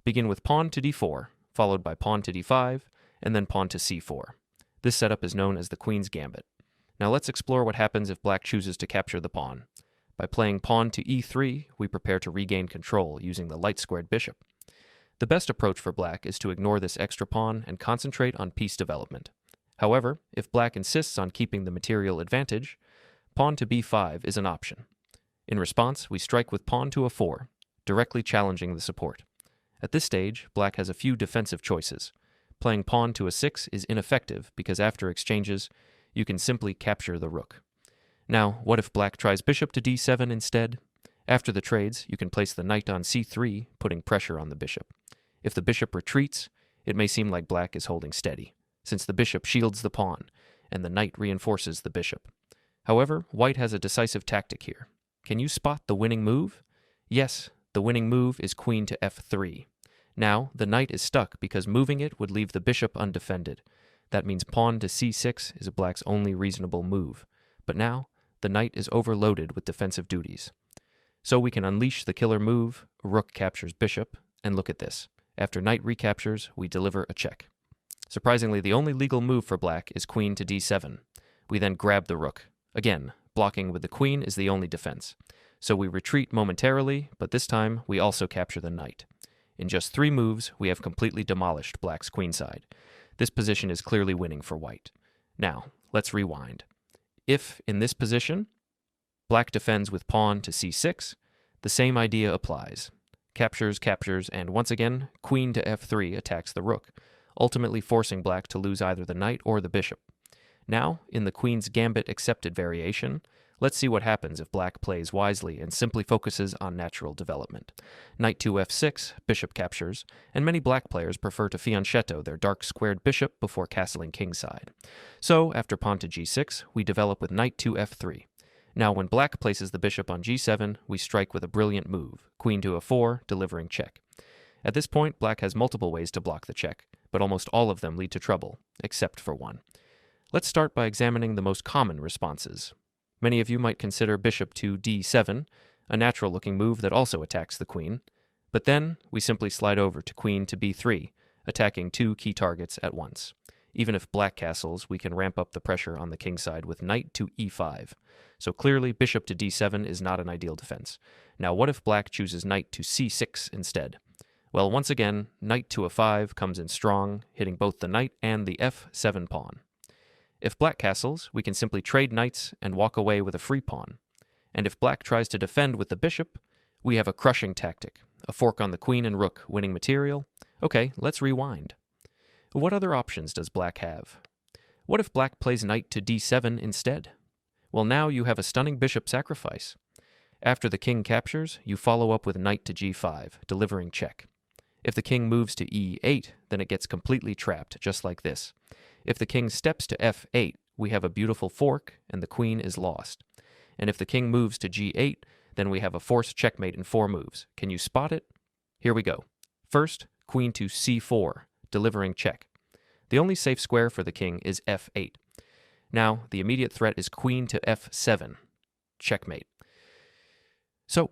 Begin with pawn to d4, followed by pawn to d5, and then pawn to c4. This setup is known as the Queen's Gambit. Now let's explore what happens if black chooses to capture the pawn. By playing pawn to e3, we prepare to regain control using the light-squared bishop. The best approach for black is to ignore this extra pawn and concentrate on piece development. However, if black insists on keeping the material advantage, pawn to b5 is an option. In response, we strike with pawn to a4, directly challenging the support. At this stage, black has a few defensive choices. Playing pawn to a6 is ineffective because after exchanges, you can simply capture the rook. Now, what if black tries bishop to d7 instead? After the trades, you can place the knight on c3, putting pressure on the bishop. If the bishop retreats, it may seem like black is holding steady, since the bishop shields the pawn, and the knight reinforces the bishop. However, white has a decisive tactic here. Can you spot the winning move? Yes, the winning move is queen to f3. Now, the knight is stuck because moving it would leave the bishop undefended. That means pawn to c6 is black's only reasonable move. But now, the knight is overloaded with defensive duties. So we can unleash the killer move, rook captures bishop, and look at this. After knight recaptures, we deliver a check. Surprisingly, the only legal move for black is queen to d7. We then grab the rook. Again, blocking with the queen is the only defense. So we retreat momentarily, but this time we also capture the knight. In just 3 moves, we have completely demolished black's queenside. This position is clearly winning for white. Now, let's rewind. If, in this position, black defends with pawn to c6, the same idea applies. Captures, captures, and once again, queen to f3 attacks the rook, ultimately forcing black to lose either the knight or the bishop. Now, in the Queen's Gambit accepted variation, let's see what happens if black plays wisely and simply focuses on natural development. Knight to f6, bishop captures, and many black players prefer to fianchetto their dark squared bishop before castling kingside. So, after pawn to g6, we develop with knight to f3. Now, when black places the bishop on g7, we strike with a brilliant move, queen to a4, delivering check. At this point, black has multiple ways to block the check, but almost all of them lead to trouble, except for one. Let's start by examining the most common responses. Many of you might consider bishop to d7, a natural-looking move that also attacks the queen, but then we simply slide over to queen to b3, attacking 2 key targets at once. Even if black castles, we can ramp up the pressure on the king side with knight to e5. So clearly, bishop to d7 is not an ideal defense. Now, what if black chooses knight to c6 instead? Well, once again, knight to a5 comes in strong, hitting both the knight and the f7 pawn. If black castles, we can simply trade knights and walk away with a free pawn. And if black tries to defend with the bishop, we have a crushing tactic, a fork on the queen and rook, winning material. Okay, let's rewind. What other options does black have? What if black plays knight to d7 instead? Well, now you have a stunning bishop sacrifice. After the king captures, you follow up with knight to g5, delivering check. If the king moves to e8, then it gets completely trapped, just like this. If the king steps to f8, we have a beautiful fork, and the queen is lost. And if the king moves to g8, then we have a forced checkmate in 4 moves. Can you spot it? Here we go. First, queen to c4, delivering check. The only safe square for the king is f8. Now, the immediate threat is queen to f7, checkmate. So,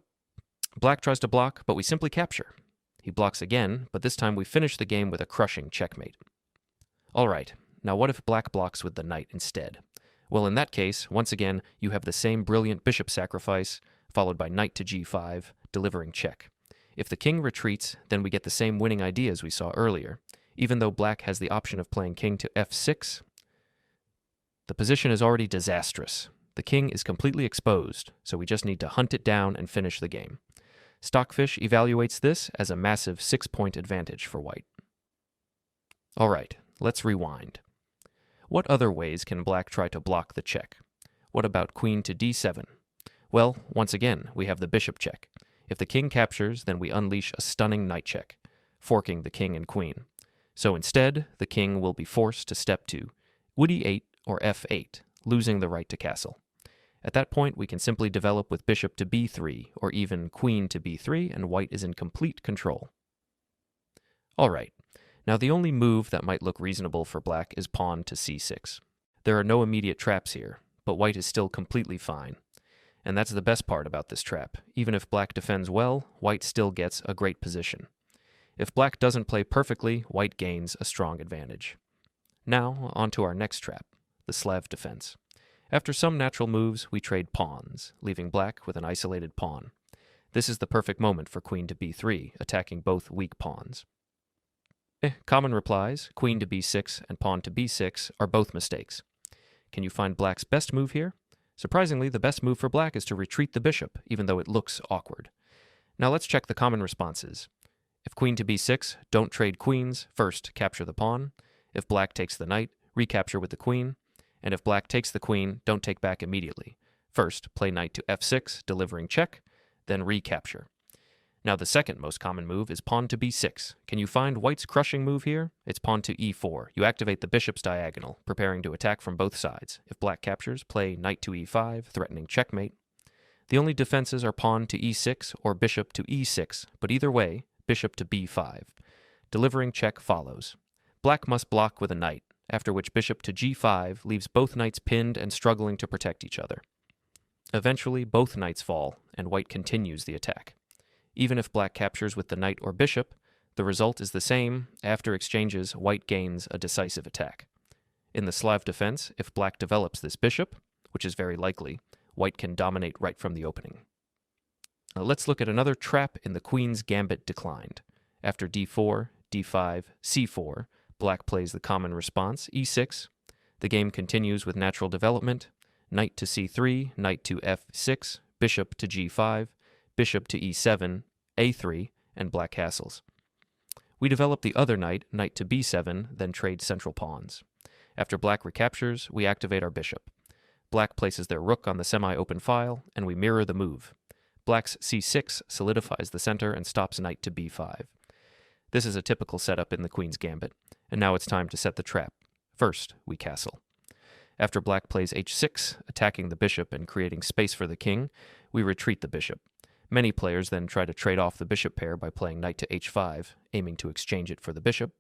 black tries to block, but we simply capture. He blocks again, but this time we finish the game with a crushing checkmate. All right, now what if black blocks with the knight instead? Well, in that case, once again, you have the same brilliant bishop sacrifice, followed by knight to g5, delivering check. If the king retreats, then we get the same winning idea as we saw earlier. Even though black has the option of playing king to f6, the position is already disastrous. The king is completely exposed, so we just need to hunt it down and finish the game. Stockfish evaluates this as a massive 6-point advantage for white. All right, let's rewind. What other ways can black try to block the check? What about queen to d7? Well, once again, we have the bishop check. If the king captures, then we unleash a stunning knight check, forking the king and queen. So instead, the king will be forced to step to would e8 or f8, losing the right to castle. At that point, we can simply develop with bishop to b3 or even queen to b3, and white is in complete control. All right, now the only move that might look reasonable for black is pawn to c6. There are no immediate traps here, but white is still completely fine. And that's the best part about this trap. Even if black defends well, white still gets a great position. If black doesn't play perfectly, white gains a strong advantage. Now, on to our next trap, the Slav defense. After some natural moves, we trade pawns, leaving black with an isolated pawn. This is the perfect moment for queen to b3, attacking both weak pawns. Common replies, queen to b6 and pawn to b6, are both mistakes. Can you find black's best move here? Surprisingly, the best move for black is to retreat the bishop, even though it looks awkward. Now let's check the common responses. If queen to b6, don't trade queens, first capture the pawn. If black takes the knight, recapture with the queen. And if black takes the queen, don't take back immediately. First, play knight to f6, delivering check, then recapture. Now the second most common move is pawn to b6. Can you find white's crushing move here? It's pawn to e4. You activate the bishop's diagonal, preparing to attack from both sides. If black captures, play knight to e5, threatening checkmate. The only defenses are pawn to e6 or bishop to e6, but either way, bishop to b5. Delivering check follows. Black must block with a knight, after which bishop to g5 leaves both knights pinned and struggling to protect each other. Eventually, both knights fall, and white continues the attack. Even if black captures with the knight or bishop, the result is the same. After exchanges, white gains a decisive attack. In the Slav defense, if black develops this bishop, which is very likely, white can dominate right from the opening. Now let's look at another trap in the queen's gambit declined. After d4, d5, c4, black plays the common response, e6. The game continues with natural development, knight to c3, knight to f6, bishop to g5, bishop to e7, a3, and black castles. We develop the other knight, knight to b7, then trade central pawns. After black recaptures, we activate our bishop. Black places their rook on the semi-open file, and we mirror the move. Black's c6 solidifies the center and stops knight to b5. This is a typical setup in the queen's gambit, and now it's time to set the trap. First, we castle. After black plays h6, attacking the bishop and creating space for the king, we retreat the bishop. Many players then try to trade off the bishop pair by playing knight to h5, aiming to exchange it for the bishop.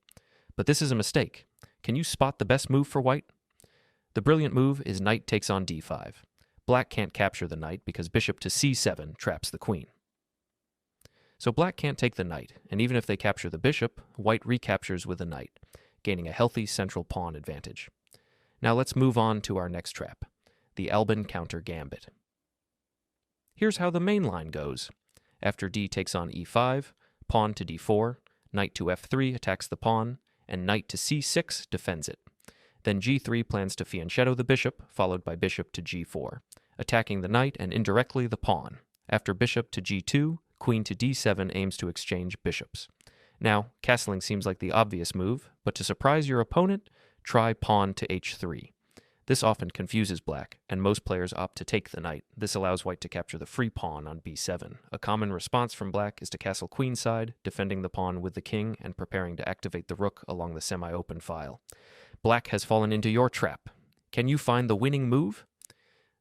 But this is a mistake. Can you spot the best move for white? The brilliant move is knight takes on d5. Black can't capture the knight because bishop to c7 traps the queen. So black can't take the knight, and even if they capture the bishop, white recaptures with the knight, gaining a healthy central pawn advantage. Now let's move on to our next trap, the Alban counter gambit. Here's how the main line goes. After d takes on e5, pawn to d4, knight to f3 attacks the pawn, and knight to c6 defends it. Then g3 plans to fianchetto the bishop, followed by bishop to g4, attacking the knight and indirectly the pawn. After bishop to g2, queen to d7 aims to exchange bishops. Now, castling seems like the obvious move, but to surprise your opponent, try pawn to h3. This often confuses black, and most players opt to take the knight. This allows white to capture the free pawn on b7. A common response from black is to castle queenside, defending the pawn with the king and preparing to activate the rook along the semi-open file. Black has fallen into your trap. Can you find the winning move?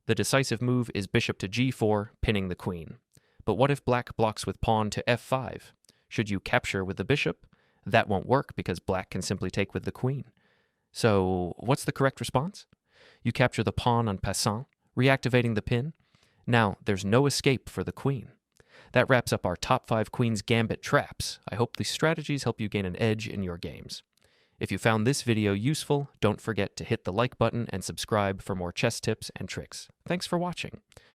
The decisive move is bishop to g4, pinning the queen. But what if black blocks with pawn to f5? Should you capture with the bishop? That won't work because black can simply take with the queen. So, what's the correct response? You capture the pawn en passant, reactivating the pin. Now, there's no escape for the queen. That wraps up our top 5 Queen's Gambit traps. I hope these strategies help you gain an edge in your games. If you found this video useful, don't forget to hit the like button and subscribe for more chess tips and tricks. Thanks for watching.